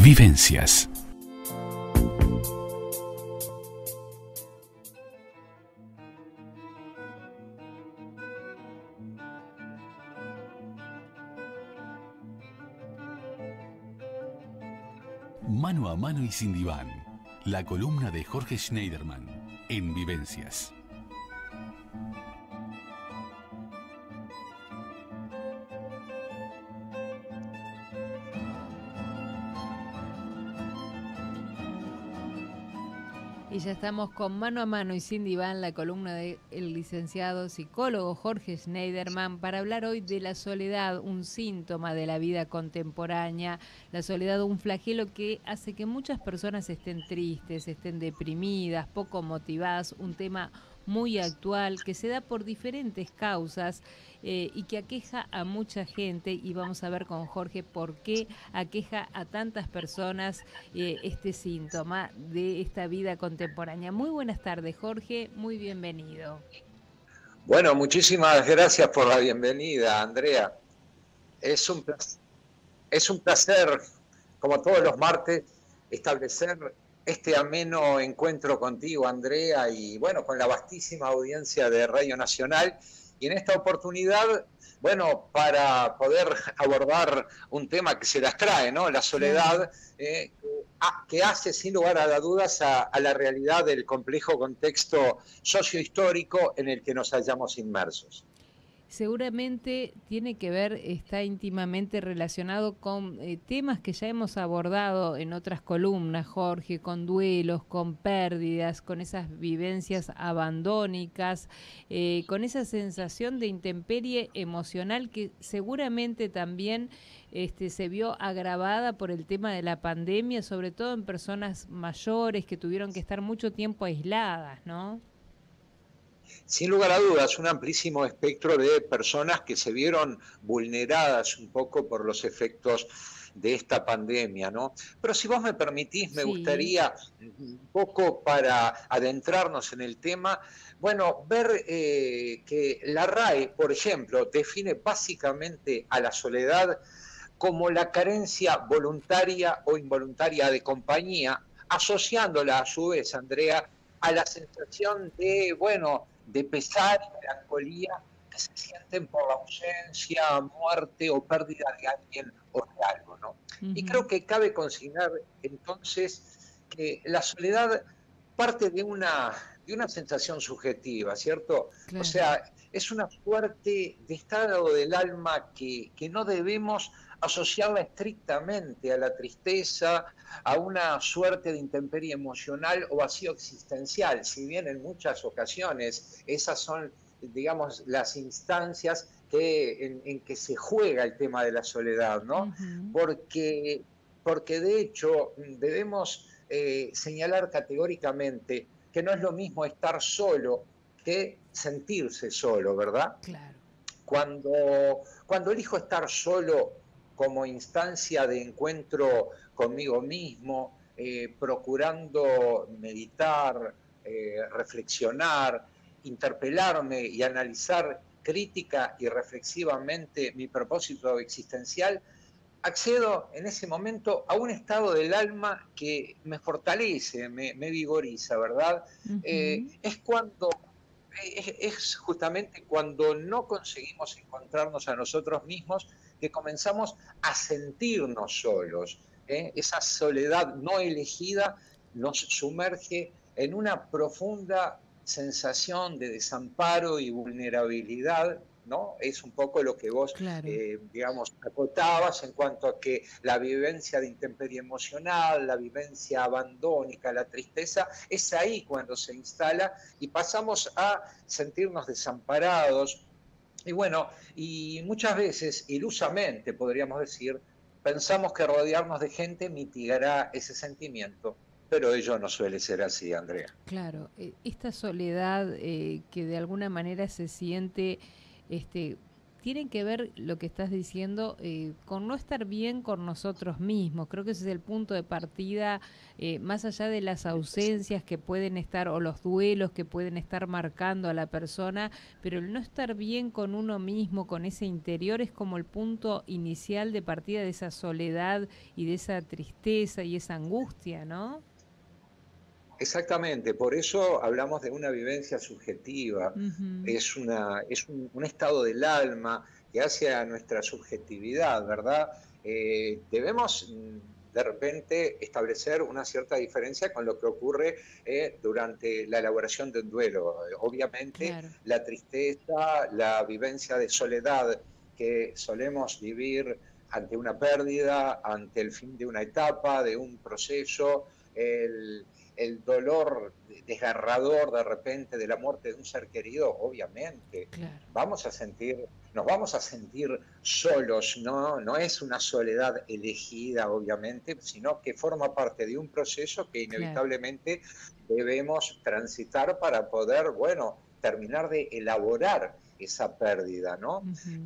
Vivencias. Mano a mano y sin diván. La columna de Jorge Schneiderman en Vivencias. Y ya estamos con Mano a mano y sin diván, la columna del licenciado psicólogo Jorge Schneiderman, para hablar hoy de la soledad, un síntoma de la vida contemporánea. La soledad, un flagelo que hace que muchas personas estén tristes, estén deprimidas, poco motivadas, un tema muy actual que se da por diferentes causas y que aqueja a mucha gente, y vamos a ver con Jorge por qué aqueja a tantas personas este síntoma de esta vida contemporánea. Muy buenas tardes, Jorge, muy bienvenido. Bueno, muchísimas gracias por la bienvenida, Andrea. Es un placer, como todos los martes, establecer este ameno encuentro contigo, Andrea, y bueno, con la vastísima audiencia de Radio Nacional. Y en esta oportunidad, bueno, para poder abordar un tema que se las trae, ¿no? La soledad, que hace sin lugar a las dudas a la realidad del complejo contexto sociohistórico en el que nos hallamos inmersos. Seguramente tiene que ver, está íntimamente relacionado con temas que ya hemos abordado en otras columnas, Jorge, con duelos, con pérdidas, con esas vivencias abandónicas, con esa sensación de intemperie emocional que seguramente también se vio agravada por el tema de la pandemia, sobre todo en personas mayores que tuvieron que estar mucho tiempo aisladas, ¿no? Sin lugar a dudas, un amplísimo espectro de personas que se vieron vulneradas un poco por los efectos de esta pandemia, ¿no? Pero si vos me permitís, me gustaría un poco para adentrarnos en el tema, bueno, ver que la RAE, por ejemplo, define básicamente a la soledad como la carencia voluntaria o involuntaria de compañía, asociándola a su vez, Andrea, a la sensación de, bueno, de pesar y melancolía que se sienten por la ausencia, muerte o pérdida de alguien o de algo, ¿no? Y creo que cabe consignar entonces que la soledad parte de una sensación subjetiva, ¿cierto? Claro. O sea, es una suerte de estado del alma que no debemos asociarla estrictamente a la tristeza, a una suerte de intemperie emocional o vacío existencial, si bien en muchas ocasiones esas son, digamos, las instancias en que se juega el tema de la soledad, ¿no? Porque de hecho debemos señalar categóricamente que no es lo mismo estar solo que sentirse solo, ¿verdad? Claro. Cuando elijo estar solo como instancia de encuentro conmigo mismo, procurando meditar, reflexionar, interpelarme y analizar crítica y reflexivamente mi propósito existencial, accedo en ese momento a un estado del alma que me fortalece, me vigoriza, ¿verdad? Es justamente cuando no conseguimos encontrarnos a nosotros mismos que comenzamos a sentirnos solos. Esa soledad no elegida nos sumerge en una profunda sensación de desamparo y vulnerabilidad, ¿no? Es un poco lo que vos, claro. digamos, acotabas en cuanto a que la vivencia de intemperie emocional, la vivencia abandónica, la tristeza, es ahí cuando se instala y pasamos a sentirnos desamparados. Y bueno, y muchas veces, ilusamente podríamos decir, pensamos que rodearnos de gente mitigará ese sentimiento, pero ello no suele ser así, Andrea. Claro, esta soledad que de alguna manera se siente tiene que ver lo que estás diciendo con no estar bien con nosotros mismos. Creo que ese es el punto de partida, más allá de las ausencias que pueden estar o los duelos que pueden estar marcando a la persona, pero el no estar bien con uno mismo, con ese interior, es como el punto inicial de partida de esa soledad y de esa tristeza y esa angustia, ¿no? Exactamente, por eso hablamos de una vivencia subjetiva, Ujú. es un estado del alma que hace a nuestra subjetividad, ¿verdad? Debemos de repente establecer una cierta diferencia con lo que ocurre durante la elaboración de un duelo. Obviamente Claro, la tristeza, la vivencia de soledad que solemos vivir ante una pérdida, ante el fin de una etapa, de un proceso, el dolor desgarrador de repente de la muerte de un ser querido, obviamente claro, vamos a sentir, nos vamos a sentir solos, no es una soledad elegida, obviamente, sino que forma parte de un proceso que claro. inevitablemente debemos transitar para poder, bueno, terminar de elaborar esa pérdida, ¿no? Ujú.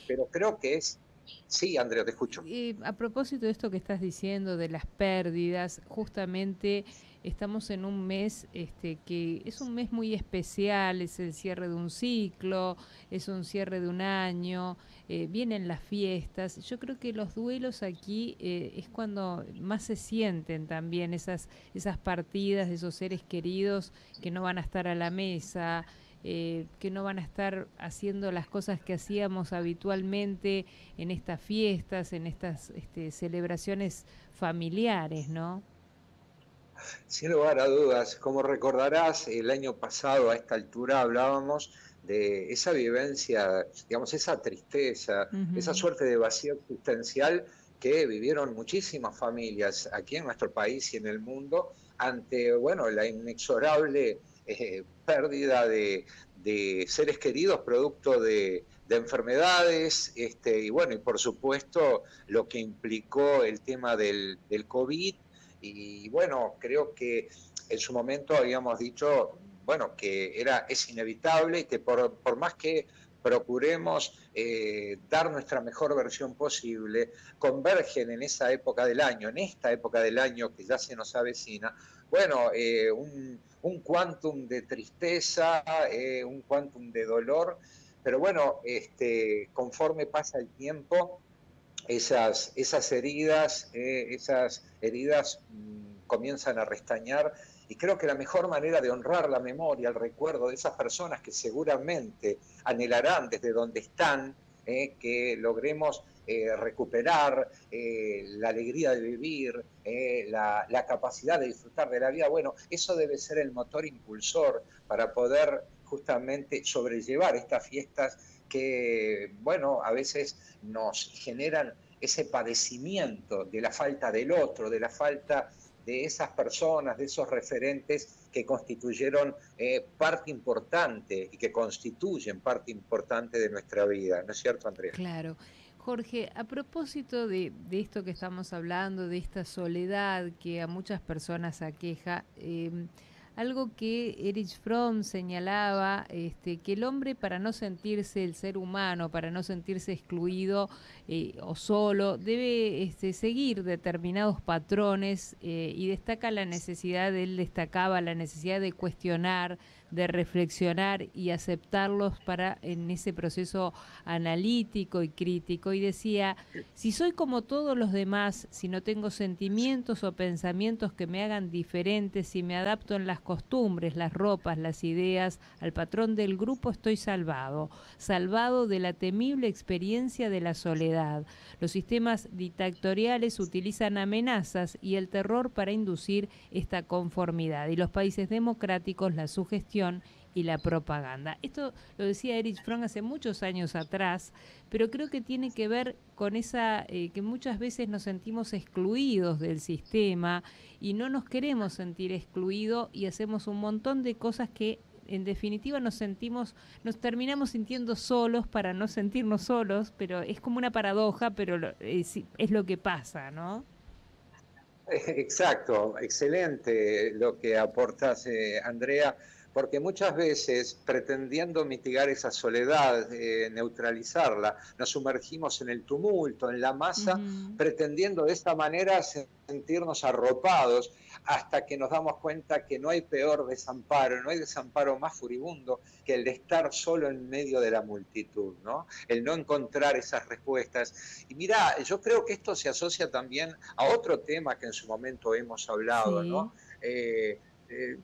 Pero creo que es, sí, Andrea, te escucho. A propósito de esto que estás diciendo de las pérdidas, justamente estamos en un mes que es un mes muy especial, es el cierre de un ciclo, es un cierre de un año, vienen las fiestas. Yo creo que los duelos aquí es cuando más se sienten también esas partidas de esos seres queridos que no van a estar a la mesa, que no van a estar haciendo las cosas que hacíamos habitualmente en estas fiestas, en estas celebraciones familiares, ¿no? Sin lugar a dudas, como recordarás, el año pasado a esta altura hablábamos de esa vivencia, digamos, esa tristeza, esa Ujú. suerte de vacío existencial que vivieron muchísimas familias aquí en nuestro país y en el mundo ante, bueno, la inexorable pérdida de seres queridos producto de enfermedades, y bueno, y por supuesto lo que implicó el tema del COVID y bueno, creo que en su momento habíamos dicho, bueno, que es inevitable y que por más que procuremos dar nuestra mejor versión posible, convergen en esa época del año, en esta época del año que ya se nos avecina, bueno, un quantum de tristeza, un quantum de dolor, pero bueno, conforme pasa el tiempo, esas heridas comienzan a restañar y creo que la mejor manera de honrar la memoria, el recuerdo de esas personas que seguramente anhelarán desde donde están, que logremos recuperar la alegría de vivir, la capacidad de disfrutar de la vida, bueno, eso debe ser el motor impulsor para poder justamente sobrellevar estas fiestas que, bueno, a veces nos generan ese padecimiento de la falta del otro, de la falta de esas personas, de esos referentes que constituyeron parte importante y que constituyen parte importante de nuestra vida, ¿no es cierto, Andrea? Claro. Jorge, a propósito de esto que estamos hablando, de esta soledad que a muchas personas aqueja, algo que Erich Fromm señalaba, que el hombre para no sentirse el ser humano, para no sentirse excluido o solo, debe seguir determinados patrones y destaca la necesidad, él destacaba la necesidad de cuestionar, de reflexionar y aceptarlos para en ese proceso analítico y crítico y decía, si soy como todos los demás, si no tengo sentimientos o pensamientos que me hagan diferente, si me adapto en las costumbres, las ropas, las ideas, al patrón del grupo, estoy salvado, salvado de la temible experiencia de la soledad. Los sistemas dictatoriales utilizan amenazas y el terror para inducir esta conformidad y los países democráticos la sugestión y la propaganda. Esto lo decía Erich Fromm hace muchos años atrás, pero creo que tiene que ver con esa que muchas veces nos sentimos excluidos del sistema y no nos queremos sentir excluidos y hacemos un montón de cosas que en definitiva nos terminamos sintiendo solos para no sentirnos solos, pero es como una paradoja, pero es lo que pasa, ¿no? Exacto, excelente lo que aportas, Andrea, porque muchas veces, pretendiendo mitigar esa soledad, neutralizarla, nos sumergimos en el tumulto, en la masa, Ujú. pretendiendo de esta manera sentirnos arropados, hasta que nos damos cuenta que no hay peor desamparo, no hay desamparo más furibundo que el de estar solo en medio de la multitud, ¿no? El no encontrar esas respuestas. Y mira, yo creo que esto se asocia también a otro tema que en su momento hemos hablado, ¿no? Sí, Eh, eh,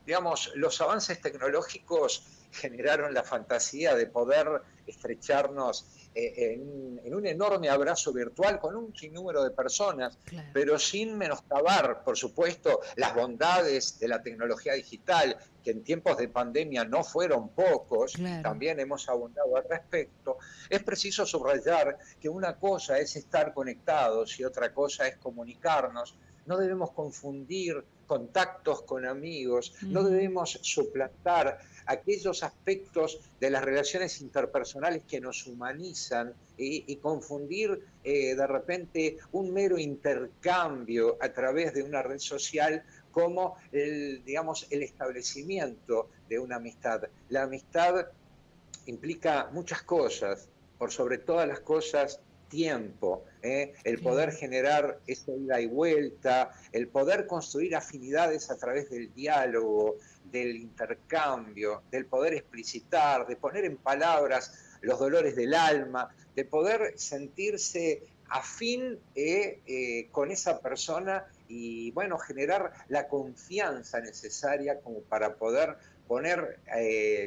digamos, los avances tecnológicos generaron la fantasía de poder estrecharnos en un enorme abrazo virtual con un sinnúmero de personas, claro, pero sin menoscabar, por supuesto, las bondades de la tecnología digital, que en tiempos de pandemia no fueron pocos, y claro. también hemos abundado al respecto. Es preciso subrayar que una cosa es estar conectados y otra cosa es comunicarnos. No debemos confundir contactos con amigos, no Ujú. debemos suplantar aquellos aspectos de las relaciones interpersonales que nos humanizan y confundir de repente un mero intercambio a través de una red social como digamos, el establecimiento de una amistad. La amistad implica muchas cosas, por sobre todas las cosas, tiempo, el poder Claro. generar esa ida y vuelta, el poder construir afinidades a través del diálogo, del intercambio, del poder explicitar, de poner en palabras los dolores del alma, de poder sentirse afín con esa persona y, bueno, generar la confianza necesaria como para poder poner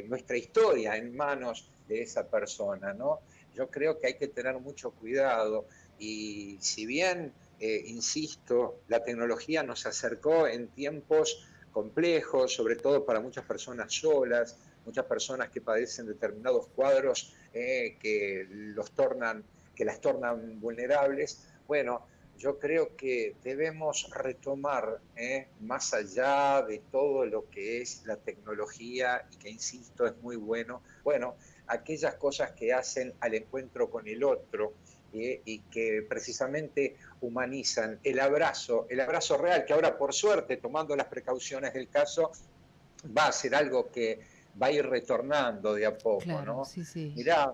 nuestra historia en manos de esa persona, ¿no? Yo creo que hay que tener mucho cuidado y si bien, insisto, la tecnología nos acercó en tiempos complejos, sobre todo para muchas personas solas, muchas personas que padecen determinados cuadros que las tornan vulnerables. Bueno, yo creo que debemos retomar, más allá de todo lo que es la tecnología, y que, insisto, es muy bueno, aquellas cosas que hacen al encuentro con el otro, y que precisamente humanizan el abrazo real, que ahora, por suerte, tomando las precauciones del caso, va a ser algo que va a ir retornando de a poco, Claro, ¿no? sí, sí. Mirá,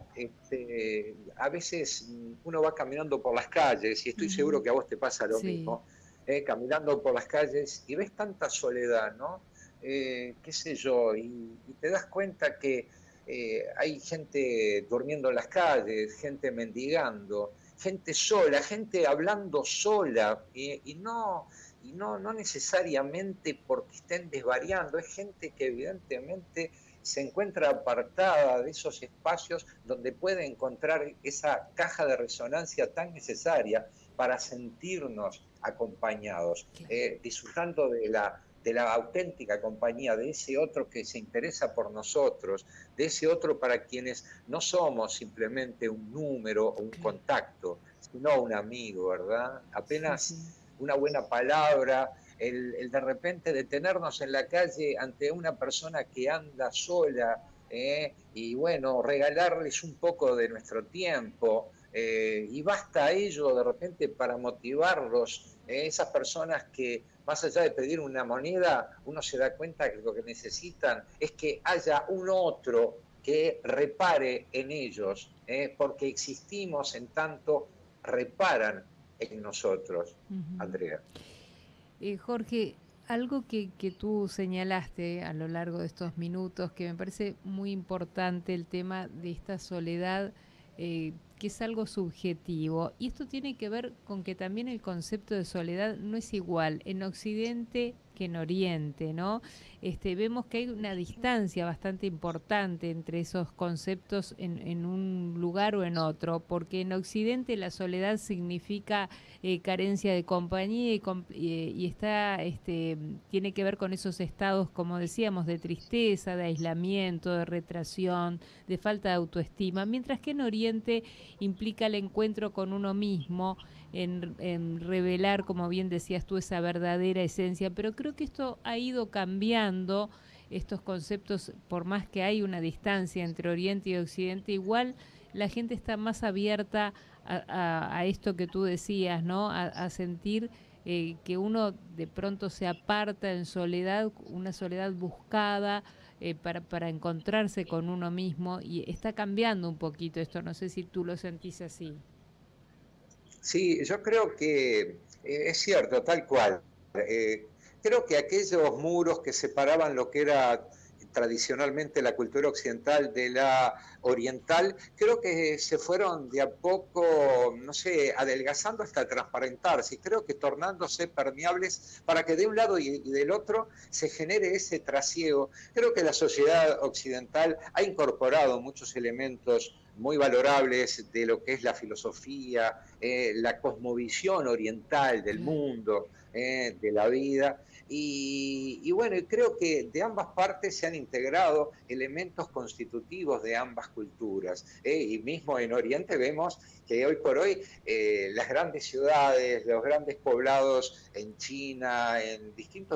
a veces uno va caminando por las calles, y estoy seguro Ujú. que a vos te pasa lo Sí. mismo, caminando por las calles y ves tanta soledad, ¿no? Qué sé yo, y te das cuenta que hay gente durmiendo en las calles, gente mendigando, gente sola, gente hablando sola, y no necesariamente porque estén desvariando, es gente que evidentemente se encuentra apartada de esos espacios donde puede encontrar esa caja de resonancia tan necesaria para sentirnos acompañados, Claro. disfrutando de la auténtica compañía, de ese otro que se interesa por nosotros, de ese otro para quienes no somos simplemente un número o un Claro. contacto, sino un amigo, ¿verdad? Sí, sí. Apenas una buena palabra, el de repente detenernos en la calle ante una persona que anda sola, y bueno, regalarles un poco de nuestro tiempo, y basta ello de repente para motivarlos, esas personas que más allá de pedir una moneda, uno se da cuenta que lo que necesitan es que haya un otro que repare en ellos, porque existimos en tanto reparan en nosotros, Ujú. Andrea. Jorge, algo que tú señalaste a lo largo de estos minutos, que me parece muy importante, el tema de esta soledad, que es algo subjetivo. Y esto tiene que ver con que también el concepto de soledad no es igual en Occidente que en Oriente, ¿no? Vemos que hay una distancia bastante importante entre esos conceptos en un lugar o en otro, porque en Occidente la soledad significa carencia de compañía y está, tiene que ver con esos estados, como decíamos, de tristeza, de aislamiento, de retracción, de falta de autoestima, mientras que en Oriente implica el encuentro con uno mismo, en revelar, como bien decías tú, esa verdadera esencia. Pero creo que esto ha ido cambiando, estos conceptos, por más que hay una distancia entre Oriente y Occidente, igual la gente está más abierta a esto que tú decías, ¿no? A sentir que uno de pronto se aparta en soledad, una soledad buscada, para encontrarse con uno mismo, y está cambiando un poquito esto, no sé si tú lo sentís así. Sí, yo creo que es cierto, tal cual. Creo que aquellos muros que separaban lo que era tradicionalmente la cultura occidental de la oriental, creo que se fueron de a poco, no sé, adelgazando hasta transparentarse, y creo que tornándose permeables para que de un lado y del otro se genere ese trasiego. Creo que la sociedad occidental ha incorporado muchos elementos muy valorables de lo que es la filosofía, la cosmovisión oriental del mundo, de la vida. Y bueno, creo que de ambas partes se han integrado elementos constitutivos de ambas culturas. Y mismo en Oriente vemos que hoy por hoy las grandes ciudades, los grandes poblados en China, en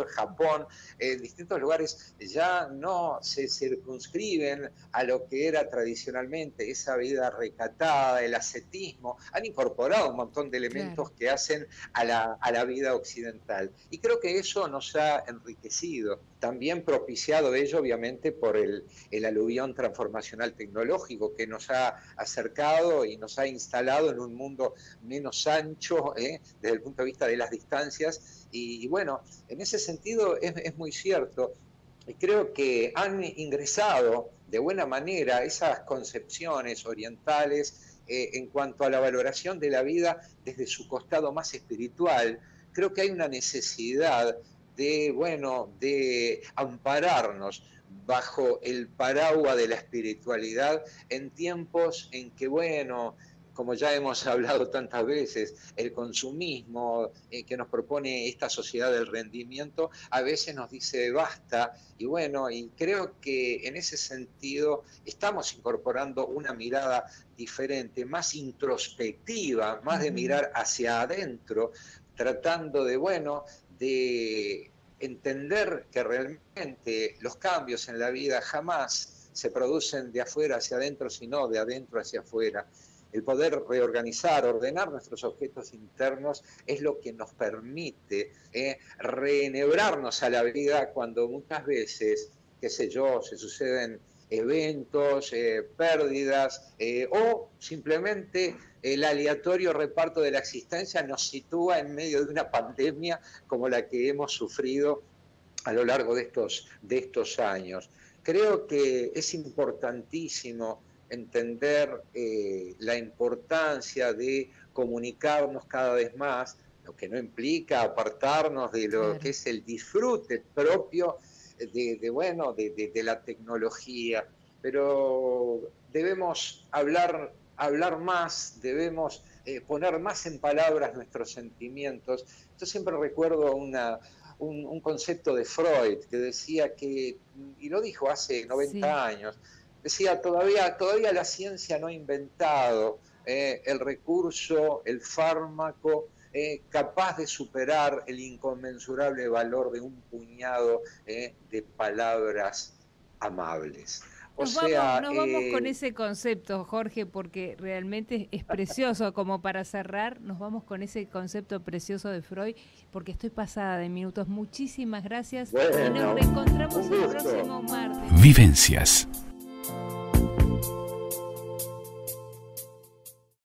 Japón, en distintos lugares, ya no se circunscriben a lo que era tradicionalmente esa vida recatada, el ascetismo. Han incorporado un montón de elementos que hacen a la vida occidental. Y creo que eso nos ha enriquecido, también propiciado ello obviamente por el aluvión transformacional tecnológico que nos ha acercado y nos ha instalado en un mundo menos ancho desde el punto de vista de las distancias. Y bueno, en ese sentido es muy cierto. Y creo que han ingresado de buena manera esas concepciones orientales en cuanto a la valoración de la vida desde su costado más espiritual. Creo que hay una necesidad de ampararnos bajo el paraguas de la espiritualidad en tiempos en que, como ya hemos hablado tantas veces, el consumismo que nos propone esta sociedad del rendimiento a veces nos dice basta, y creo que en ese sentido estamos incorporando una mirada diferente, más introspectiva, más de mirar hacia adentro, tratando de entender que realmente los cambios en la vida jamás se producen de afuera hacia adentro, sino de adentro hacia afuera. El poder reorganizar, ordenar nuestros objetos internos es lo que nos permite reenhebrarnos a la vida cuando muchas veces, se suceden eventos, pérdidas o simplemente el aleatorio reparto de la existencia nos sitúa en medio de una pandemia como la que hemos sufrido a lo largo de estos años. Creo que es importantísimo entender la importancia de comunicarnos cada vez más, lo que no implica apartarnos de lo que es el disfrute propio de la tecnología, pero debemos hablar más, debemos poner más en palabras nuestros sentimientos. Yo siempre recuerdo un concepto de Freud que decía que, y lo dijo hace 90 años, decía, todavía la ciencia no ha inventado el recurso, el fármaco capaz de superar el inconmensurable valor de un puñado de palabras amables. Nos vamos con ese concepto, Jorge, porque realmente es precioso. Como para cerrar, nos vamos con ese concepto precioso de Freud, porque estoy pasada de minutos. Muchísimas gracias y nos reencontramos el próximo martes. Vivencias.